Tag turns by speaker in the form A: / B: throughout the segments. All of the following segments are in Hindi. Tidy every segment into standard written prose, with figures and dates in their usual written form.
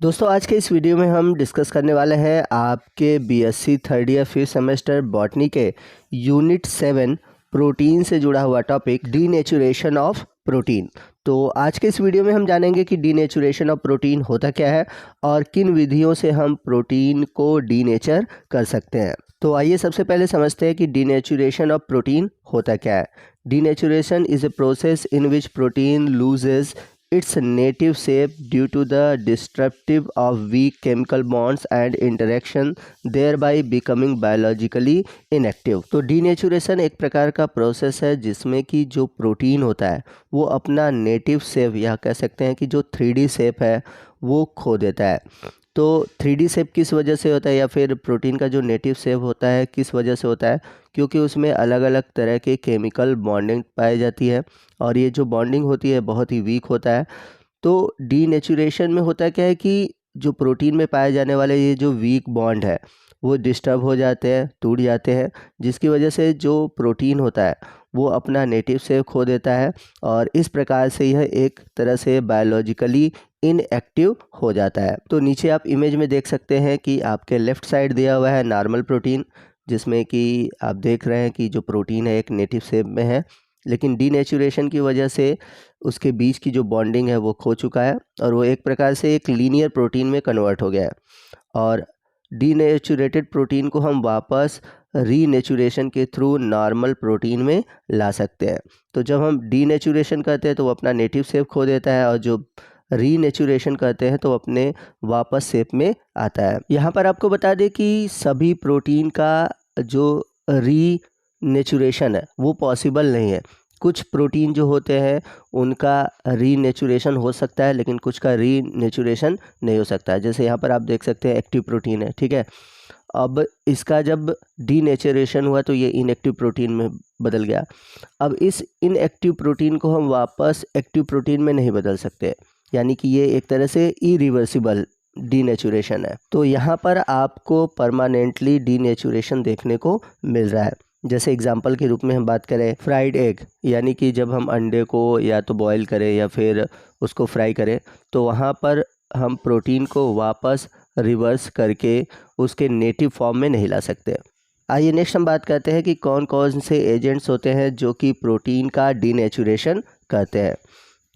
A: दोस्तों आज के इस वीडियो में हम डिस्कस करने वाले हैं आपके BSc third year fifth semester botany के यूनिट 7 प्रोटीन से जुड़ा हुआ टॉपिक डीनेचुरेशन ऑफ प्रोटीन। तो आज के इस वीडियो में हम जानेंगे कि डीनेचुरेशन ऑफ प्रोटीन होता क्या है और किन विधियों से हम प्रोटीन को डीनेचर कर सकते हैं। तो आइए सबसे पहले समझते हैं कि डीनेचुरेशन ऑफ प्रोटीन होता क्या है। Denaturation is a process in which protein loses its native shape due to the disruptive of weak chemical bonds and interaction, thereby becoming biologically inactive। तो डीनेचुरेशन एक प्रकार का प्रोसेस है जिसमें कि जो प्रोटीन होता है वो अपना नेटिव शेप या कह सकते हैं कि जो 3D शेप है वो खो देता है। तो 3D शेप किस वजह से होता है या फिर प्रोटीन का जो नेटिव शेप होता है किस वजह से होता है, क्योंकि उसमें अलग अलग तरह के केमिकल बॉन्डिंग पाई जाती है और ये जो बॉन्डिंग होती है बहुत ही वीक होता है। तो डीनेचुरेशन में होता क्या है कि जो प्रोटीन में पाए जाने वाले ये जो वीक बॉन्ड है वो डिस्टर्ब हो जाते हैं, टूट जाते हैं, जिसकी वजह से जो प्रोटीन होता है वो अपना नेटिव शेप खो देता है और इस प्रकार से यह एक तरह से बायोलॉजिकली इनएक्टिव हो जाता है। तो नीचे आप इमेज में देख सकते हैं कि आपके लेफ़्ट साइड दिया हुआ है नॉर्मल प्रोटीन, जिसमें कि आप देख रहे हैं कि जो प्रोटीन है एक नेटिव शेप में है, लेकिन डीनेचुरेशन की वजह से उसके बीच की जो बॉन्डिंग है वो खो चुका है और वो एक प्रकार से एक लीनियर प्रोटीन में कन्वर्ट हो गया है। और डीनेचुरेटेड प्रोटीन को हम वापस रीनेचुरेशन के थ्रू नॉर्मल प्रोटीन में ला सकते हैं। तो जब हम डीनेचुरेशन करते हैं तो वो अपना नेटिव शेप खो देता है और जो रीनेचुरेशन करते हैं तो अपने वापस शेप में आता है। यहाँ पर आपको बता दें कि सभी प्रोटीन का जो रीनेचुरेशन है वो पॉसिबल नहीं है। कुछ प्रोटीन जो होते हैं उनका रीनेचुरेशन हो सकता है लेकिन कुछ का रीनेचुरेशन नहीं हो सकता है। जैसे यहाँ पर आप देख सकते हैं एक्टिव प्रोटीन है, ठीक है। अब इसका जब डीनेचुरेशन हुआ तो ये इनएक्टिव प्रोटीन में बदल गया। अब इस इनएक्टिव प्रोटीन को हम वापस एक्टिव प्रोटीन में नहीं बदल सकते, यानी कि ये एक तरह से इरिवर्सिबल डीनेचुरेशन है। तो यहाँ पर आपको परमानेंटली डीनेचुरेशन देखने को मिल रहा है। जैसे एग्जाम्पल के रूप में हम बात करें फ्राइड एग, यानी कि जब हम अंडे को या तो बॉईल करें या फिर उसको फ्राई करें तो वहाँ पर हम प्रोटीन को वापस रिवर्स करके उसके नेटिव फॉर्म में नहीं ला सकते। आइए नेक्स्ट हम बात करते हैं कि कौन कौन से एजेंट्स होते हैं जो कि प्रोटीन का डीनेचुरेशन करते हैं।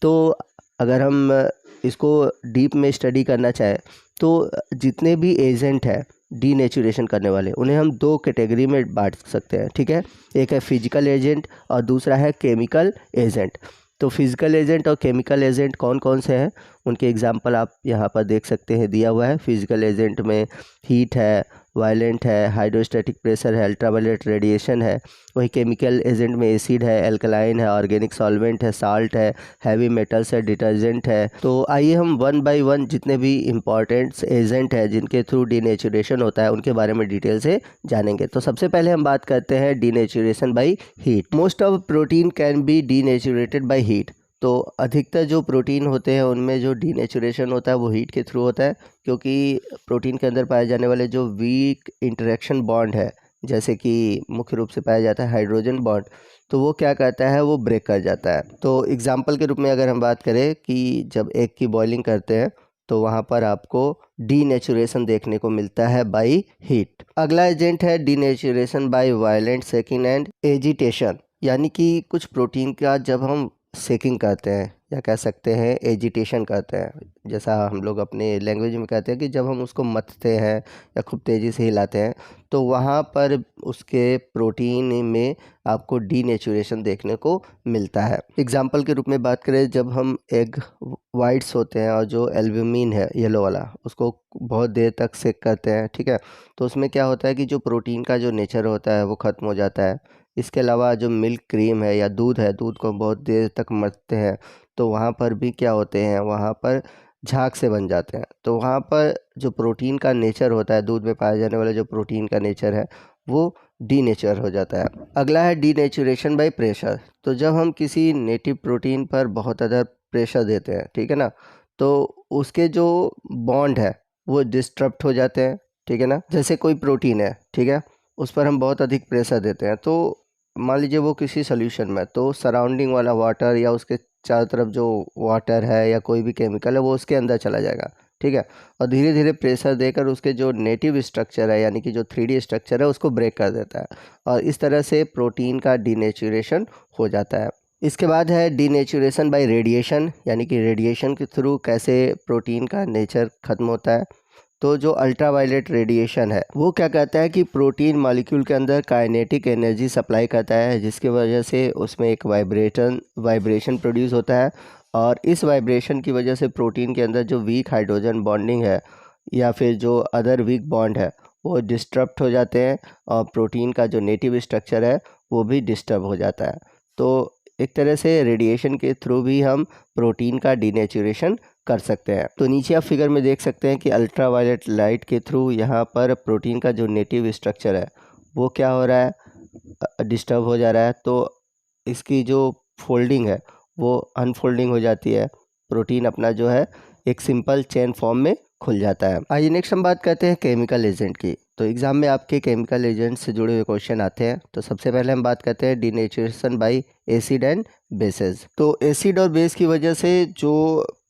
A: तो अगर हम इसको डीप में स्टडी करना चाहें तो जितने भी एजेंट हैं डीनेचुरेशन करने वाले उन्हें हम दो कैटेगरी में बांट सकते हैं, ठीक है। एक है फिजिकल एजेंट और दूसरा है केमिकल एजेंट। तो फिजिकल एजेंट और केमिकल एजेंट कौन कौन से हैं उनके एग्जांपल आप यहाँ पर देख सकते हैं, दिया हुआ है। फिजिकल एजेंट में हीट है, वायलेंट है, हाइड्रोस्टैटिक प्रेशर है, अल्ट्रावायलेट रेडिएशन है। वही केमिकल एजेंट में एसिड है, एल्कलाइन है, ऑर्गेनिक सॉल्वेंट है, साल्ट है, हैवी मेटल्स है, डिटर्जेंट है। तो आइए हम वन बाय वन जितने भी इंपॉर्टेंट एजेंट है जिनके थ्रू डीनेचुरेशन होता है उनके बारे में डिटेल से जानेंगे। तो सबसे पहले हम बात करते हैं denaturation by heat. Most of protein can be denatured by heat. तो अधिकतर जो प्रोटीन होते हैं उनमें जो डीनेचुरेशन होता है वो हीट के थ्रू होता है, क्योंकि प्रोटीन के अंदर पाए जाने वाले जो वीक इंटरेक्शन बॉन्ड है, जैसे कि मुख्य रूप से पाया जाता है हाइड्रोजन बॉन्ड, तो वो क्या करता है वो ब्रेक कर जाता है। तो एग्जांपल के रूप में अगर हम बात करें कि जब एग की बॉइलिंग करते हैं तो वहाँ पर आपको डीनेचुरेशन देखने को मिलता है बाय हीट। अगला एजेंट है denaturation by violent shaking and agitation, यानी कि कुछ प्रोटीन का जब हम सेकिंग करते हैं या कह सकते हैं एजिटेशन करते हैं, जैसा हम लोग अपने लैंग्वेज में कहते हैं कि जब हम उसको मथते हैं या खूब तेज़ी से हिलाते हैं तो वहाँ पर उसके प्रोटीन में आपको डीनेचुरेशन देखने को मिलता है। एग्जाम्पल के रूप में बात करें, जब हम एग वाइट्स होते हैं और जो एल्ब्यूमिन है येलो वाला उसको बहुत देर तक सेक करते हैं, ठीक है, तो उसमें क्या होता है कि जो प्रोटीन का जो नेचर होता है वो ख़त्म हो जाता है। इसके अलावा जो मिल्क क्रीम है या दूध है, दूध को बहुत देर तक मथते हैं तो वहाँ पर भी क्या होते हैं, वहाँ पर झाग से बन जाते हैं। तो वहाँ पर जो प्रोटीन का नेचर होता है, दूध में पाए जाने वाला जो प्रोटीन का नेचर है वो डीनेचर हो जाता है। अगला है डीनेचुरेशन बाय प्रेशर। तो जब हम किसी नेटिव प्रोटीन पर बहुत ज़्यादा प्रेशर देते हैं, ठीक है ना, तो उसके जो बॉन्ड है वो डिस्टर्ब हो जाते हैं, ठीक है ना। जैसे कोई प्रोटीन है, ठीक है, उस पर हम बहुत अधिक प्रेशर देते हैं तो मान लीजिए वो किसी सोल्यूशन में, तो सराउंडिंग वाला वाटर या उसके चारों तरफ जो वाटर है या कोई भी केमिकल है वो उसके अंदर चला जाएगा, ठीक है, और धीरे धीरे प्रेशर देकर उसके जो नेटिव स्ट्रक्चर है यानी कि जो 3D स्ट्रक्चर है उसको ब्रेक कर देता है और इस तरह से प्रोटीन का डीनेचुरेशन हो जाता है। इसके बाद है डीनेचुरेशन बाय रेडिएशन, यानी कि रेडिएशन के थ्रू कैसे प्रोटीन का नेचर ख़त्म होता है। तो जो अल्ट्रावायलेट रेडिएशन है वो क्या कहता है कि प्रोटीन मॉलिक्यूल के अंदर काइनेटिक एनर्जी सप्लाई करता है, जिसकी वजह से उसमें एक वाइब्रेशन प्रोड्यूस होता है और इस वाइब्रेशन की वजह से प्रोटीन के अंदर जो वीक हाइड्रोजन बॉन्डिंग है या फिर जो अदर वीक बॉन्ड है वो डिस्टर्ब हो जाते हैं और प्रोटीन का जो नेटिव स्ट्रक्चर है वो भी डिस्टर्ब हो जाता है। तो एक तरह से रेडिएशन के थ्रू भी हम प्रोटीन का डीनेचुरेशन कर सकते हैं। तो नीचे आप फिगर में देख सकते हैं कि अल्ट्रावायलेट लाइट के थ्रू यहाँ पर प्रोटीन का जो नेटिव स्ट्रक्चर है वो क्या हो रहा है, डिस्टर्ब हो जा रहा है। तो इसकी जो फोल्डिंग है वो अनफोल्डिंग हो जाती है, प्रोटीन अपना जो है एक सिंपल चेन फॉर्म में खुल जाता है। आइए नेक्स्ट हम बात करते हैं केमिकल एजेंट की। तो एग्जाम में आपके केमिकल एजेंट से जुड़े हुए क्वेश्चन आते हैं। तो सबसे पहले हम बात करते हैं denaturation bye acid and bases. तो एसिड और बेस की वजह से जो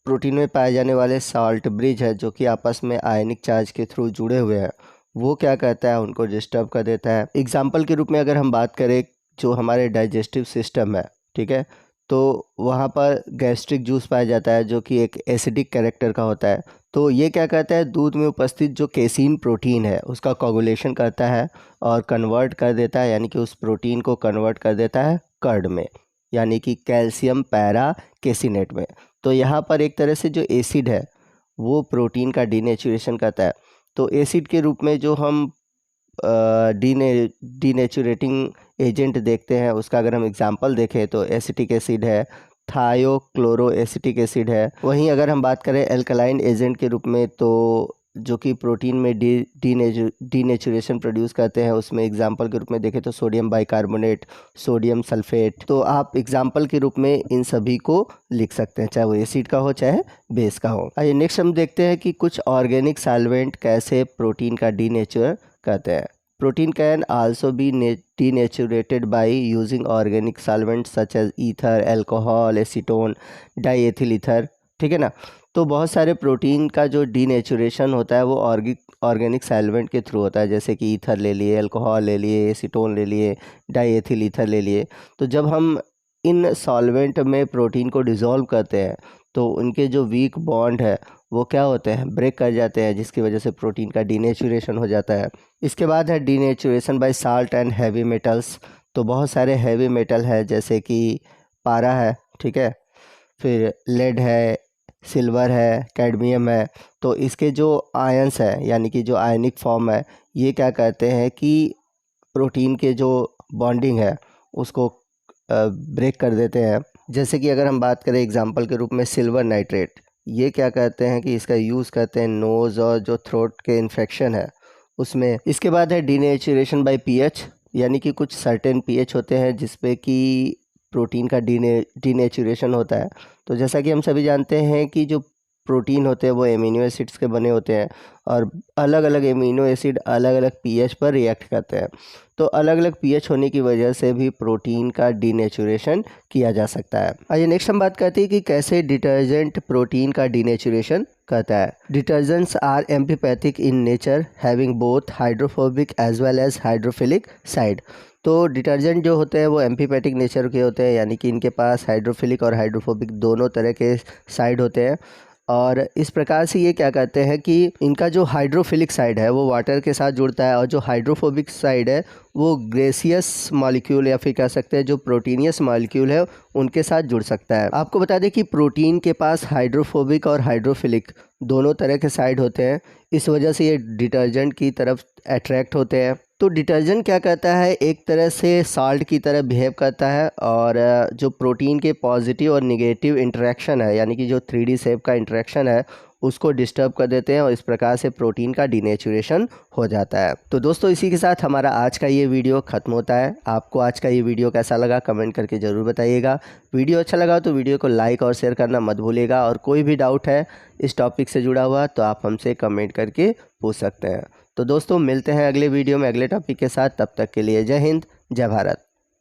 A: प्रोटीन में पाए जाने वाले साल्ट ब्रिज है जो कि आपस में आयनिक चार्ज के थ्रू जुड़े हुए हैं वो क्या कहता है, उनको डिस्टर्ब कर देता है। एग्जाम्पल के रूप में अगर हम बात करें जो हमारे डाइजेस्टिव सिस्टम है, ठीक है, तो वहाँ पर गैस्ट्रिक जूस पाया जाता है जो कि एक एसिडिक कैरेक्टर का होता है। तो ये क्या कहता है, दूध में उपस्थित जो केसीन प्रोटीन है उसका कोगुलेशन करता है और कन्वर्ट कर देता है, यानी कि उस प्रोटीन को कन्वर्ट कर देता है कर्ड में, यानी कि कैल्शियम पैरा केसिनेट में। तो यहाँ पर एक तरह से जो एसिड है वो प्रोटीन का डीनेचुरेशन करता है। तो एसिड के रूप में जो हम डीनेचुरेटिंग एजेंट देखते हैं उसका अगर हम एग्जांपल देखें तो एसिटिक एसिड है, थायोक्लोरो एसिटिक एसिड है। वहीं अगर हम बात करें एल्कलाइन एजेंट के रूप में तो जो कि प्रोटीन में डीनेचुरेशन प्रोड्यूस करते हैं उसमें एग्जांपल के रूप में देखें तो सोडियम बाइकार्बोनेट, सोडियम सल्फेट। तो आप एग्जांपल के रूप में इन सभी को लिख सकते हैं, चाहे वो एसिड का हो चाहे बेस का हो। आइए नेक्स्ट हम देखते हैं कि कुछ ऑर्गेनिक सॉल्वेंट कैसे प्रोटीन का डीनेचर करते हैं। Protein can also be denatured by using organic solvents such as ether, alcohol, acetone, diethyl ether, ठीक है ना। तो बहुत सारे प्रोटीन का जो डीनेचुरेशन होता है वो ऑर्गेनिक सॉल्वेंट के थ्रू होता है, जैसे कि ईथर ले लिए, अल्कोहल ले लिए, एसीटोन ले लिए, डाईएथिल ईथर ले लिए। तो जब हम इन सॉल्वेंट में प्रोटीन को डिज़ोल्व करते हैं तो उनके जो वीक बॉन्ड है वो क्या होते हैं, ब्रेक कर जाते हैं, जिसकी वजह से प्रोटीन का डीनेचुरेशन हो जाता है। इसके बाद है denaturation by salt and heavy metals. तो बहुत सारे हैवी मेटल है जैसे कि पारा है, ठीक है, फिर लेड है, सिल्वर है, कैडमियम है। तो इसके जो आयंस है यानी कि जो आयनिक फॉर्म है ये क्या कहते हैं कि प्रोटीन के जो बॉन्डिंग है उसको ब्रेक कर देते हैं। जैसे कि अगर हम बात करें एग्जांपल के रूप में सिल्वर नाइट्रेट, ये क्या कहते हैं कि इसका यूज़ करते हैं नोज़ और जो थ्रोट के इन्फेक्शन है उसमें। इसके बाद है डीनेचुरेशन बाय पीएच, यानी कि कुछ सर्टेन पीएच होते हैं जिसपे कि प्रोटीन का डीनेचुरेशन होता है। तो जैसा कि हम सभी जानते हैं कि जो प्रोटीन होते हैं वो एमिनो एसिड्स के बने होते हैं और अलग अलग एमिनो एसिड अलग अलग पीएच पर रिएक्ट करते हैं। तो अलग अलग पीएच होने की वजह से भी प्रोटीन का डीनेचुरेशन किया जा सकता है। आइए नेक्स्ट हम बात करते हैं कि कैसे डिटर्जेंट प्रोटीन का डीनेचुरेशन करता है। Detergents are amphipathic in nature, having both hydrophobic as well as hydrophilic side. तो डिटर्जेंट जो होते हैं वो एम्फीपैथिक नेचर के होते हैं, यानी कि इनके पास हाइड्रोफिलिक और हाइड्रोफोबिक दोनों तरह के साइड होते हैं। और इस प्रकार से ये क्या कहते हैं कि इनका जो हाइड्रोफिलिक साइड है वो वाटर के साथ जुड़ता है और जो हाइड्रोफोबिक साइड है वो ग्रेसियस मॉलिक्यूल या फिर कह सकते हैं जो प्रोटीनियस मॉलिक्यूल है उनके साथ जुड़ सकता है। आपको बता दें कि प्रोटीन के पास हाइड्रोफोबिक और हाइड्रोफिलिक दोनों तरह के साइड होते हैं, इस वजह से ये डिटर्जेंट की तरफ अट्रैक्ट होते हैं। तो डिटर्जेंट क्या करता है, एक तरह से साल्ट की तरह बिहेव करता है और जो प्रोटीन के पॉजिटिव और निगेटिव इंटरेक्शन है यानी कि जो 3D शेप का इंटरेक्शन है उसको डिस्टर्ब कर देते हैं और इस प्रकार से प्रोटीन का डीनेचुरेशन हो जाता है। तो दोस्तों इसी के साथ हमारा आज का ये वीडियो ख़त्म होता है। आपको आज का ये वीडियो कैसा लगा कमेंट करके ज़रूर बताइएगा। वीडियो अच्छा लगा तो वीडियो को लाइक और शेयर करना मत भूलिएगा और कोई भी डाउट है इस टॉपिक से जुड़ा हुआ तो आप हमसे कमेंट करके पूछ सकते हैं। तो दोस्तों मिलते हैं अगले वीडियो में अगले टॉपिक के साथ, तब तक के लिए जय हिंद, जय भारत।